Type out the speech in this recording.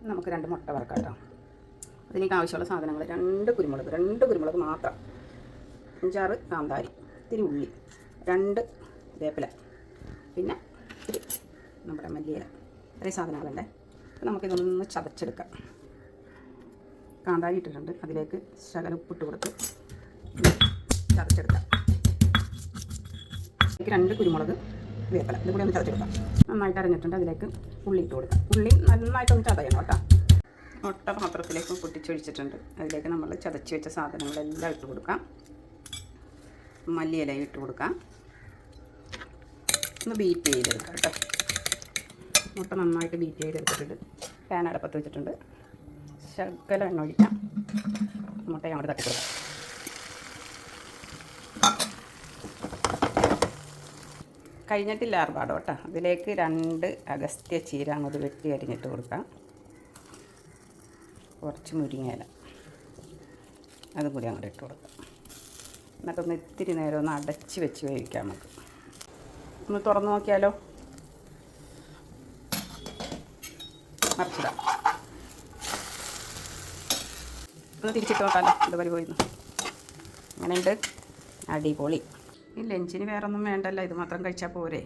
നമുക്ക് 2 മുട്ട വറക്കാം കേട്ടോ. അതിലേക്ക് ആവശ്യമുള്ള സാധനങ്ങൾ 2 കുരുമുളക് മാത്രം, 5-6 കാന്താരി, ഇത്തിരി ഉള്ളി, 2 വേപ്പില, പിന്നെ ഇത്തിരി നമ്മുടെ മല്ലിയില. ഇത്രയും സാധനങ്ങളുണ്ട്. നമുക്കിതൊന്ന് ചതച്ചെടുക്കാം. കാന്താരി ഇട്ടിട്ടുണ്ട്, അതിലേക്ക് ശകലം ഉപ്പിട്ട് കൊടുത്ത് ചതച്ചെടുക്കാം. അതിലേക്ക് 2 കുരുമുളക്, വേപ്പില, ഇത് കൂടി ഒന്ന് ചതച്ചെടുക്കാം. നന്നായിട്ട് അരിഞ്ഞിട്ടുണ്ട്. അതിലേക്ക് ഉള്ളി ഇട്ട് കൊടുക്കാം. ഉള്ളി നന്നായിട്ടൊന്ന് ചതയണം കേട്ടോ. മുട്ട പാത്രത്തിലേക്ക് പൊട്ടിച്ചൊഴിച്ചിട്ടുണ്ട്. അതിലേക്ക് നമ്മൾ ചതച്ച് വെച്ച സാധനങ്ങളെല്ലാം ഇട്ട് കൊടുക്കാം. മല്ലിയില ഇട്ട് കൊടുക്കാം. ഒന്ന് ബീറ്റ് ചെയ്തെടുക്കാം കേട്ടോ. മുട്ട നന്നായിട്ട് ബീറ്റ് ചെയ്തെടുത്തിട്ടുണ്ട്. പാൻ അടപ്പത്ത് വെച്ചിട്ടുണ്ട്. ശകലം എണ്ണ ഒഴിക്കാം. മുട്ട അങ്ങോട്ട് തട്ടി കൊടുക്കാം. കഴിഞ്ഞിട്ടില്ല ആർഭാടം കേട്ടോ. അതിലേക്ക് 2 അഗസ്ത്യ ചീര അങ്ങോട്ട് വെട്ടി അരിഞ്ഞിട്ട് കൊടുക്കാം. കുറച്ച് മുരിങ്ങയില അതും കൂടി അങ്ങോട്ട് ഇട്ട് കൊടുക്കാം. എന്നിട്ടൊന്ന് ഇത്തിരി നേരം ഒന്ന് അടച്ച് വെച്ച് വേവിക്കാം. നമുക്ക് ഒന്ന് തുറന്ന് നോക്കിയാലോ. മറിച്ചിടാം. ഒന്ന് തിരിച്ചിട്ട് നോക്കാമല്ലോ. ഇത് പരിപോയിരുന്നു. അങ്ങനെയുണ്ട്. അടിപൊളി. ഈ ലഞ്ചിന് വേറെ ഒന്നും വേണ്ടല്ലോ, ഇത് മാത്രം കഴിച്ചാൽ പോരെ.